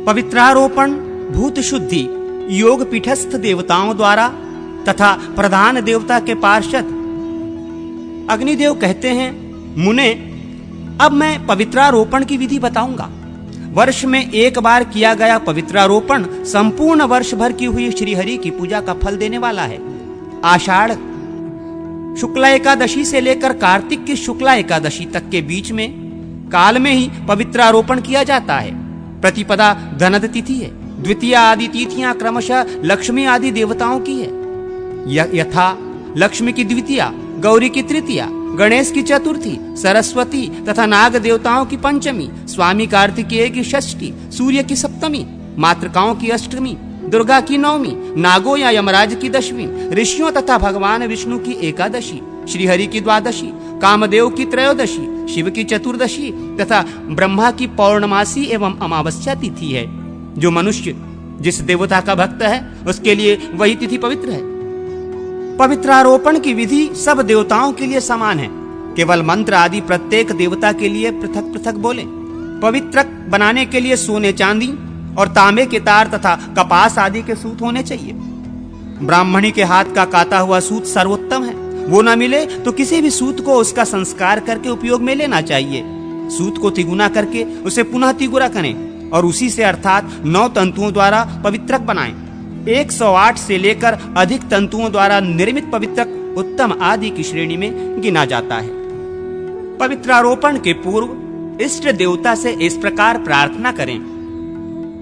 पवित्रारोपण भूत शुद्धि योग पीठस्थ देवताओं द्वारा तथा प्रधान देवता के पार्षद अग्निदेव कहते हैं, मुने, अब मैं पवित्रारोपण की विधि बताऊंगा। वर्ष में एक बार किया गया पवित्रारोपण संपूर्ण वर्ष भर की हुई श्रीहरि की पूजा का फल देने वाला है। आषाढ़ शुक्ला एकादशी से लेकर कार्तिक की शुक्ला एकादशी तक के बीच में काल में ही पवित्रारोपण किया जाता है। प्रतिपदा धनद तिथि है। द्वितीय आदि तिथियां क्रमशः लक्ष्मी आदि देवताओं की है। यथा लक्ष्मी की द्वितीया, गौरी की तृतीया, गणेश की चतुर्थी, सरस्वती तथा नाग देवताओं की पंचमी, स्वामी कार्तिकेय की षष्ठी, सूर्य की सप्तमी, मातृकाओं की अष्टमी, दुर्गा की नवमी, नागों या यमराज की दशमी, ऋषियों तथा भगवान विष्णु की एकादशी, श्रीहरि की द्वादशी, कामदेव की त्रयोदशी, शिव की चतुर्दशी तथा ब्रह्मा की पौर्णमासी एवं अमावस्या तिथि है। जो मनुष्य जिस देवता का भक्त है उसके लिए वही तिथि पवित्र है। पवित्रारोपण की विधि सब देवताओं के लिए समान है। केवल मंत्र आदि प्रत्येक देवता के लिए पृथक पृथक बोले। पवित्र बनाने के लिए सोने चांदी और तांबे के तार तथा कपास आदि के सूत होने चाहिए। ब्राह्मणी के हाथ का काता हुआ सूत सर्वोत्तम है। वो न मिले तो किसी भी सूत को उसका संस्कार करके उपयोग में लेना चाहिए। सूत को तिगुना करके उसे पुनः तिगुरा करें और उसी से अर्थात 9 तंतुओं द्वारा पवित्रक बनाएं। 108 से लेकर अधिक तंतुओं द्वारा निर्मित पवित्रक उत्तम आदि की श्रेणी में गिना जाता है। पवित्रारोपण के पूर्व इष्ट देवता से इस प्रकार प्रार्थना करें,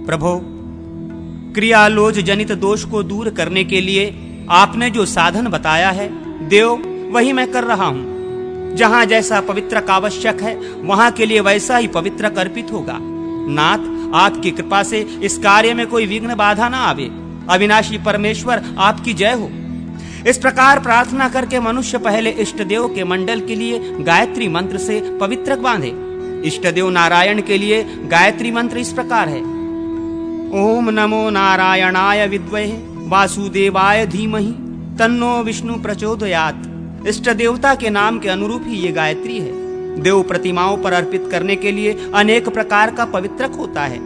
प्रभो, क्रियालोज जनित दोष को दूर करने के लिए आपने जो साधन बताया है देव, वही मैं कर रहा हूं। जहां जैसा पवित्रक आवश्यक है वहां के लिए वैसा ही पवित्रक अर्पित होगा। नाथ, आपकी कृपा से इस कार्य में कोई विघ्न बाधा ना आवे। अविनाशी परमेश्वर आपकी जय हो। इस प्रकार प्रार्थना करके मनुष्य पहले इष्ट देव के मंडल के लिए गायत्री मंत्र से पवित्रक बांधे। इष्ट देव नारायण के लिए गायत्री मंत्र इस प्रकार है, ओम नमो नारायणाय विद्महे वासुदेवाय धीमहि तन्नो विष्णु प्रचोदयात्। इष्ट देवता के नाम के अनुरूप ही ये गायत्री है। देव प्रतिमाओं पर अर्पित करने के लिए अनेक प्रकार का पवित्रक होता है।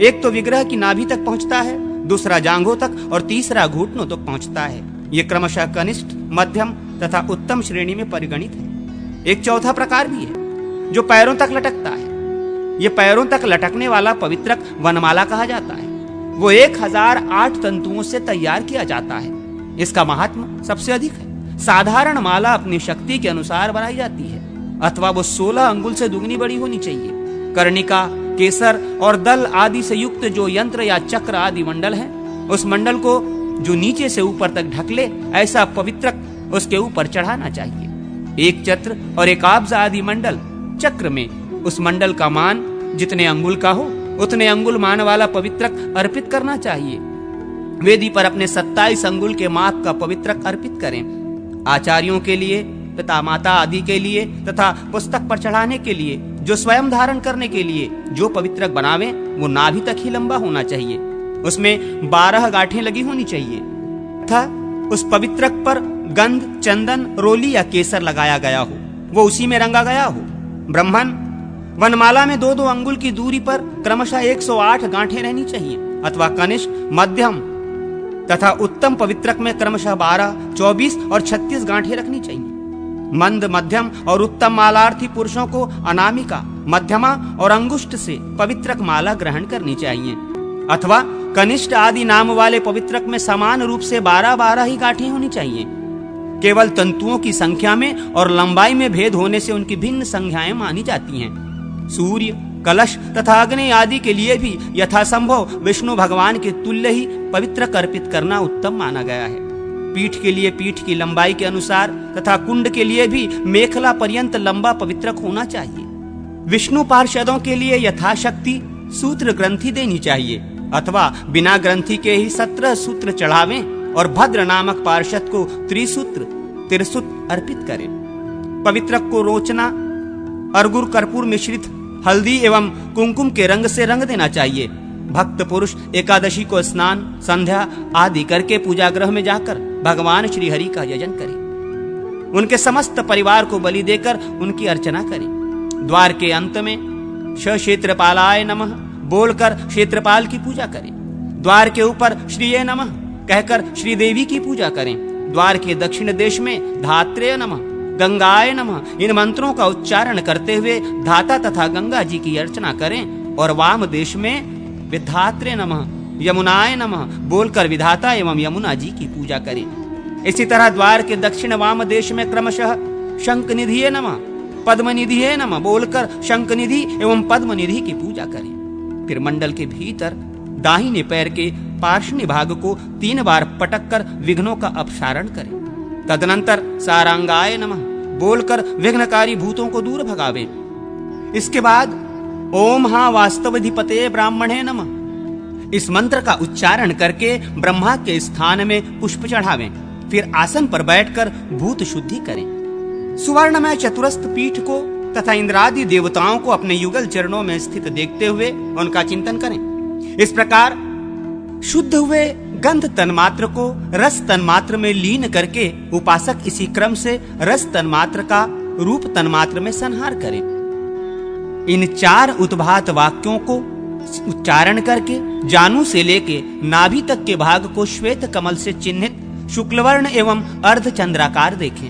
एक तो विग्रह की नाभि तक पहुंचता है, दूसरा जांघों तक और तीसरा घुटनों तक पहुंचता है। ये क्रमशः कनिष्ठ, मध्यम तथा उत्तम श्रेणी में परिगणित है। एक चौथा प्रकार भी है जो पैरों तक लटकता है। ये पैरों तक लटकने वाला पवित्रक वनमाला कहा जाता है। वो 1008 तंतुओं से तैयार किया जाता है। इसका महात्म सबसे अधिक है। साधारण माला अपनी शक्ति के अनुसार बनाई जाती है, अथवा वो 16 अंगुल से दुगनी बड़ी होनी चाहिए। कर्णिका, केसर और दल आदि से युक्त जो यंत्र या चक्र आदि मंडल है, उस मंडल को जो नीचे से ऊपर तक ढक ले, ऐसा पवित्रक उसके ऊपर चढ़ाना चाहिए। एक चत्र और एक आब्ज आदि मंडल चक्र में उस मंडल का मान जितने अंगुल का हो उतने अंगुल मान वाला पवित्रक अर्पित करना चाहिए। वेदी पर अपने 27 अंगुल के माप का पवित्रक अर्पित करें। आचार्यों के लिए, पिता माता आदि के लिए तथा पुस्तक पर चढ़ाने के लिए, जो स्वयं धारण करने के लिए जो पवित्रक बनावे, वो नाभि तक ही लंबा होना चाहिए। उसमें 12 गांठें लगी होनी चाहिए तथा उस पवित्रक पर गंध, चंदन, रोली या केसर लगाया गया हो, वो उसी में रंगा गया हो। ब्राह्मण, वनमाला में 2-2 अंगुल की दूरी पर क्रमशः 108 गांठें रहनी चाहिए, अथवा कनिष्ठ, मध्यम तथा उत्तम पवित्रक में क्रमशः 12, 24 और 36 गांठें रखनी चाहिए। मंद, मध्यम और उत्तम मालार्थी पुरुषों को अनामिका, मध्यमा और अंगुष्ठ से पवित्रक माला ग्रहण करनी चाहिए, अथवा कनिष्ठ आदि नाम वाले पवित्रक में समान रूप से 12-12 ही गांठें होनी चाहिए। केवल तंतुओं की संख्या में और लंबाई में भेद होने से उनकी भिन्न संख्याएं मानी जाती हैं। सूर्य, कलश तथा अग्नि आदि के लिए भी यथासंभव विष्णु भगवान के तुल्य ही पवित्रक अर्पित करना उत्तम माना गया है। पीठ के लिए पीठ की लंबाई के अनुसार तथा कुंड के लिए भी मेखला पर्यंत लंबा पवित्रक होना चाहिए। विष्णु पार्षदों के लिए यथाशक्ति सूत्र ग्रंथि देनी चाहिए, अथवा बिना ग्रंथि के ही 17 सूत्र चढ़ावें और भद्र नामक पार्षद को त्रिसूत्र, तिरसुत अर्पित करें। पवित्रक को रोचना, अर्गुर कर्पूर मिश्रित हल्दी एवं कुमकुम के रंग से रंग देना चाहिए। भक्त पुरुष एकादशी को स्नान, संध्या आदि करके पूजा गृह में जाकर भगवान श्री हरि का यजन करें। उनके समस्त परिवार को बलि देकर उनकी अर्चना करें। द्वार के अंत में श क्षेत्रपालाय नमः, बोलकर क्षेत्रपाल की पूजा करें। द्वार के ऊपर श्रीये नमः कहकर श्रीदेवी की पूजा करें। द्वार के दक्षिण देश में धात्रेय नमः, गंगाय नमः इन मंत्रों का उच्चारण करते हुए धाता तथा गंगा जी की अर्चना करें और वाम देश में विधात्रे नमः, यमुनाय नमः बोलकर विधाता एवं यमुना जी की पूजा करें। इसी तरह द्वार के दक्षिण वाम देश में क्रमशः शंखनिधिये नमः, पद्मनिधिये नमः बोलकर शंखनिधि एवं पद्मनिधि की पूजा करें। फिर मंडल के भीतर दाहिने पैर के पार्श्व भाग को 3 बार पटक कर विघ्नों का अपसारण करें। तदनंतर सारंगाय नमः बोलकर विघ्नकारी भूतों को दूर भगावे। इसके बाद ओम हा वास्तवधिपते ब्राह्मणे नमः इस मंत्र का उच्चारण करके ब्रह्मा के स्थान में पुष्प चढ़ावें। फिर आसन पर बैठकर भूत शुद्धि करें। सुवर्णमय चतुरस्थ पीठ को तथा इंद्रादि देवताओं को अपने युगल चरणों में स्थित देखते हुए उनका चिंतन करें। इस प्रकार शुद्ध हुए गंध तन्मात्र को रस तन्मात्र में लीन करके उपासक इसी क्रम से रस तन्मात्र का रूप तन्मात्र में संहार करें। इन 4 उद्भात वाक्यों को उच्चारण करके जानु से लेके नाभि तक के भाग को श्वेत कमल से चिन्हित शुक्लवर्ण एवं अर्धचंद्राकार देखें।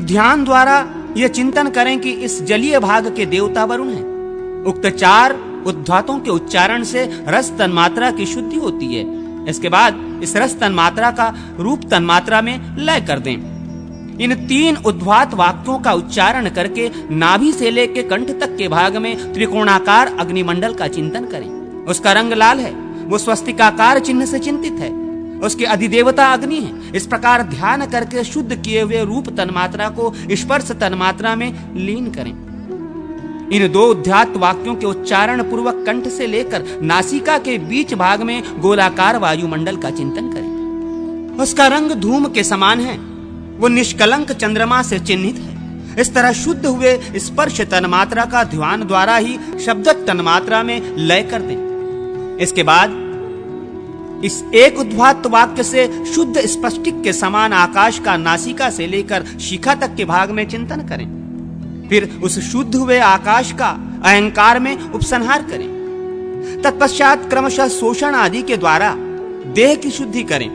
ध्यान द्वारा यह चिंतन करें कि इस जलीय भाग के देवता वरुण हैं। उक्त 4 उद्धातों के उच्चारण से रस तन्मात्रा की शुद्धि होती है। इसके बाद इस रस तन्मात्रा का रूप तन्मात्रा में लय कर दें। इन 3 उद्धात वाक्यों का उच्चारण करके नाभि से लेकर कंठ तक के भाग में त्रिकोणाकार अग्निमंडल का चिंतन करें। उसका रंग लाल है, वो स्वस्तिकाकार चिन्ह से चिंतित है, उसके अधिदेवता अग्नि है। इस प्रकार ध्यान करके शुद्ध किए हुए रूप तन्मात्रा को स्पर्श तन्मात्रा में लीन करें। इन 2 उद्धात वाक्यों के उच्चारण पूर्वक कंठ से लेकर नासिका के बीच भाग में गोलाकार वायुमंडल का चिंतन करें। उसका रंग धूम के समान है, वो निष्कलंक चंद्रमा से चिन्हित है। इस तरह शुद्ध हुए स्पर्श तन्मात्रा का ध्यान द्वारा ही शब्द तन्मात्रा में लय कर दें। इसके बाद इस एक उद्धात वाक्य से शुद्ध स्पष्टिक के समान आकाश का नासिका से लेकर शिखा तक के भाग में चिंतन करें। फिर उस शुद्ध हुए आकाश का अहंकार में उपसंहार करें। तत्पश्चात क्रमशः शोषण आदि के द्वारा देह की शुद्धि करें।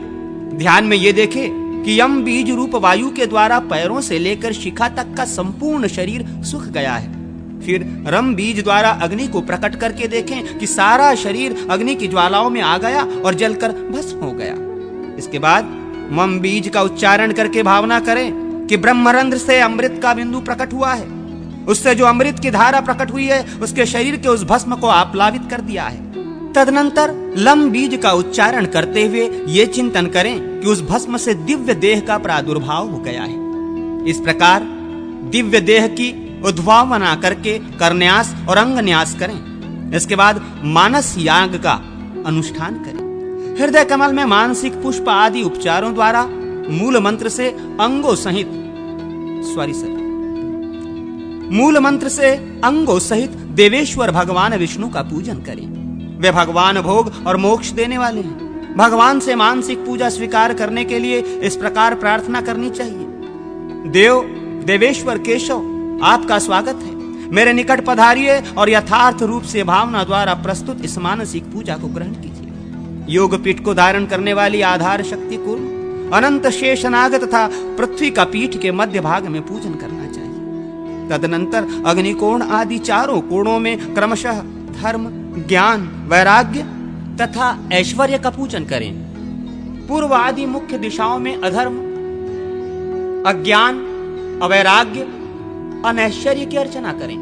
ध्यान में ये देखें कि यम बीज रूप वायु के द्वारा पैरों से लेकर शिखा तक का संपूर्ण शरीर सूख गया है। फिर रम बीज द्वारा अग्नि को प्रकट करके देखें कि सारा शरीर अग्नि की ज्वालाओं में आ गया और जलकर भस्म हो गया। इसके बाद मम बीज का उच्चारण करके भावना करें कि ब्रह्मरंध्र से अमृत का बिंदु प्रकट हुआ है। उससे जो अमृत की धारा प्रकट हुई है उसके शरीर के उस भस्म को आप्लावित कर दिया है। तदनंतर लम बीज का उच्चारण करते हुए ये चिंतन करें कि उस भस्म से दिव्य देह का प्रादुर्भाव हो गया है। इस प्रकार दिव्य देह की उद्भावना करके करन्यास और अंगन्यास करें। इसके बाद मानस याग का अनुष्ठान करें। हृदय कमल में मानसिक पुष्प आदि उपचारों द्वारा मूल मंत्र से अंगों सहित देवेश्वर भगवान विष्णु का पूजन करें। वे भगवान भोग और मोक्ष देने वाले हैं। भगवान से मानसिक पूजा स्वीकार करने के लिए इस प्रकार प्रार्थना करनी चाहिए। देवेश्वर केशव, आपका स्वागत है। मेरे निकट पधारिए और यथार्थ रूप से भावना द्वारा प्रस्तुत इस मानसिक पूजा को ग्रहण कीजिए। योग पीठ को धारण करने वाली आधार शक्ति को अनंत शेषनाग तथा पृथ्वी का पीठ के मध्य भाग में पूजन करना चाहिए। तदनंतर अग्निकोण आदि 4 कोणों में क्रमशः धर्म, ज्ञान, वैराग्य तथा ऐश्वर्य का पूजन करें। पूर्व आदि मुख्य दिशाओं में अधर्म, अज्ञान, अवैराग्य, अनैश्वर्य की अर्चना करें।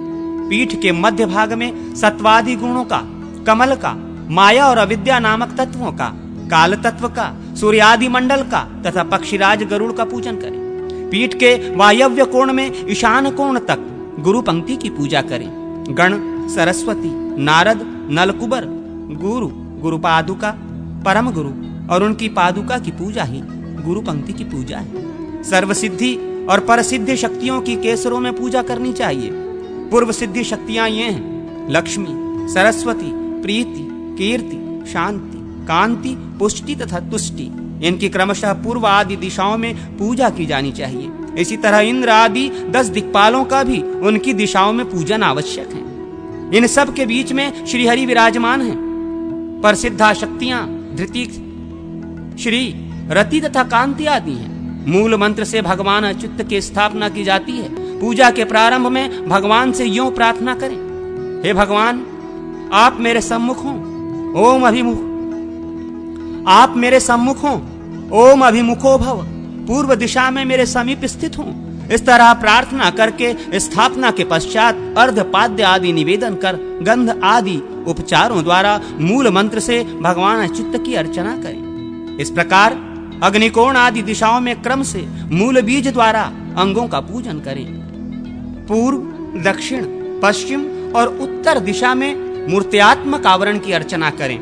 पीठ के मध्य भाग में सत्वादि गुणों का, कमल का, माया और अविद्या नामक तत्वों का, काल तत्व का, सूर्यादि मंडल का तथा पक्षीराज गरुड़ का पूजन करें। पीठ के वायव्य कोण में ईशान कोण तक गुरु पंक्ति की पूजा करें। गण, सरस्वती, नारद, नलकुबर, गुरु पादुका, परम गुरु और उनकी पादुका की पूजा ही गुरु पंक्ति की पूजा है। सर्वसिद्धि और परसिद्धि शक्तियों की केसरों में पूजा करनी चाहिए। पूर्व सिद्धि शक्तियां ये हैं: लक्ष्मी, सरस्वती, प्रीति, कीर्ति, शांति, कांति, पुष्टि तथा तुष्टि। इनकी क्रमशः पूर्व आदि दिशाओं में पूजा की जानी चाहिए। इसी तरह इंद्र आदि 10 दिक्पालों का भी उनकी दिशाओं में पूजन आवश्यक है। इन सब के बीच में श्रीहरि विराजमान हैं। पर सिद्धा शक्तियां धृति, श्री, रति तथा कांति आदि हैं। मूल मंत्र से भगवान अच्युत की स्थापना की जाती है। पूजा के प्रारंभ में भगवान से यूं प्रार्थना करें, हे भगवान, आप मेरे सम्मुख हों, ओम अभिमुख, आप मेरे सम्मुख हों, ओम अभिमुखो भव, पूर्व दिशा में मेरे समीप स्थित हों। इस तरह प्रार्थना करके स्थापना के पश्चात अर्धपाद्य आदि निवेदन कर गंध आदि उपचारों द्वारा मूल मंत्र से भगवान अच्युत की अर्चना करें। इस प्रकार अग्निकोण आदि दिशाओं में क्रम से मूल बीज द्वारा अंगों का पूजन करें। पूर्व, दक्षिण, पश्चिम और उत्तर दिशा में मूर्त्यात्मक आवरण की अर्चना करें।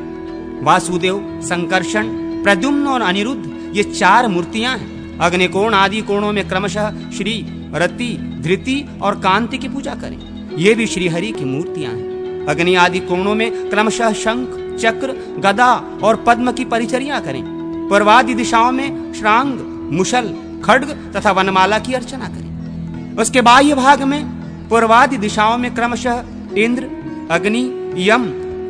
वासुदेव, संकर्षण, प्रद्युम्न और अनिरुद्ध ये 4 मूर्तियां हैं। अग्निकोण आदि कोणों में क्रमशः श्री, रति, धृति और कांति की पूजा करें। ये भी श्रीहरि की मूर्तियां हैं। अग्नि आदि कोणों में क्रमशः शंख, चक्र, गदा और पद्म की परिचर्या करें। पूर्वादि दिशाओं में श्रांग, मुशल, खड्ग तथा वनमाला की अर्चना करें। उसके बाह्य भाग में पूर्वादि दिशाओं में क्रमशः इंद्र, अग्नि, यम,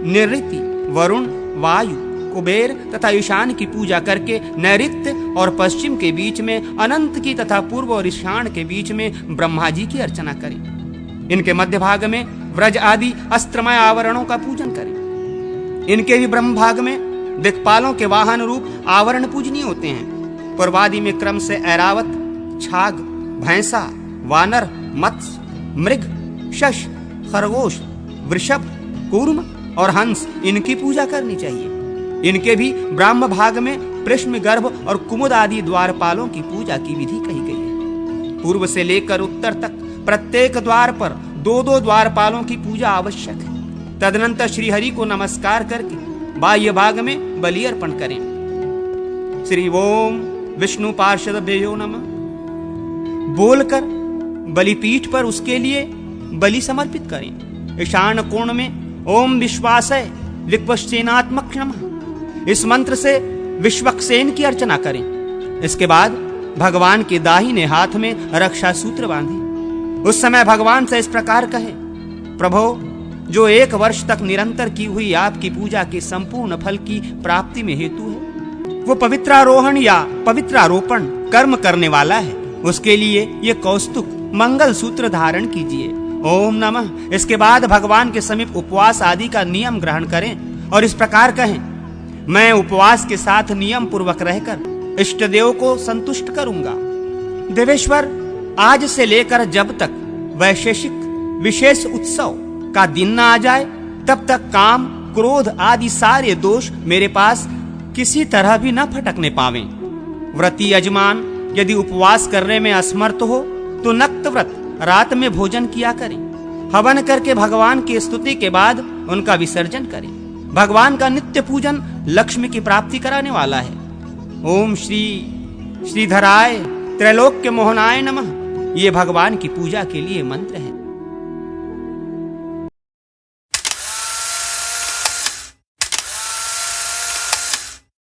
निऋति, वरुण, वायु, कुबेर तथा ईशान की पूजा करके नैऋत्य और पश्चिम के बीच में अनंत की तथा पूर्व और ईशान के बीच में ब्रह्मा जी की अर्चना करें। इनके मध्य भाग में व्रज आदि अस्त्रमय आवरणों का पूजन करें। इनके भी ब्रह्म भाग में दिक्पालों के वाहन रूप आवरण पूजनीय होते हैं। पूर्वादि में क्रम से ऐरावत, छाग, भैंसा, वानर, मत्स्य, मृग, शश, खरगोश, वृषभ, कूर्म और हंस इनकी पूजा करनी चाहिए। इनके भी ब्राह्म भाग में पृष्म, गर्भ और कुमुद आदि द्वारपालों की पूजा की विधि कही गई है। पूर्व से लेकर उत्तर तक प्रत्येक द्वार पर 2-2 द्वारपालों की पूजा आवश्यक है। तदनंतर श्रीहरि को नमस्कार करके बाह्य भाग में बलि अर्पण करें। श्री ओम विष्णु पार्षदेभ्यो नमः बोलकर बलिपीठ पर उसके लिए बलि समर्पित करें। ईशान कोण में ओम विश्वासय विक्वसेनात्मक नमः इस मंत्र से विश्वक्सेन की अर्चना करें। इसके बाद भगवान के दाहिने हाथ में रक्षा सूत्र बांधें। उस समय भगवान से इस प्रकार कहे, प्रभो, जो 1 वर्ष तक निरंतर की हुई आपकी पूजा के संपूर्ण फल की प्राप्ति में हेतु है, वो पवित्रारोहण या पवित्रारोपण कर्म करने वाला है। उसके लिए ये कौस्तुक मंगल सूत्र धारण कीजिए। ओम नमः। इसके बाद भगवान के समीप उपवास आदि का नियम ग्रहण करें और इस प्रकार कहें, मैं उपवास के साथ नियम पूर्वक रहकर इष्ट देव को संतुष्ट करूंगा। देवेश्वर, आज से लेकर जब तक वैशेषिक विशेष उत्सव का दिन न आ जाए, तब तक काम, क्रोध आदि सारे दोष मेरे पास किसी तरह भी न फटकने पावें। व्रती यजमान यदि उपवास करने में असमर्थ हो तो नक्त व्रत रात में भोजन किया करें। हवन करके भगवान की स्तुति के बाद उनका विसर्जन करें। भगवान का नित्य पूजन लक्ष्मी की प्राप्ति कराने वाला है। ओम श्री श्रीधराय त्रैलोक्य मोहनाय नमः ये भगवान की पूजा के लिए मंत्र है।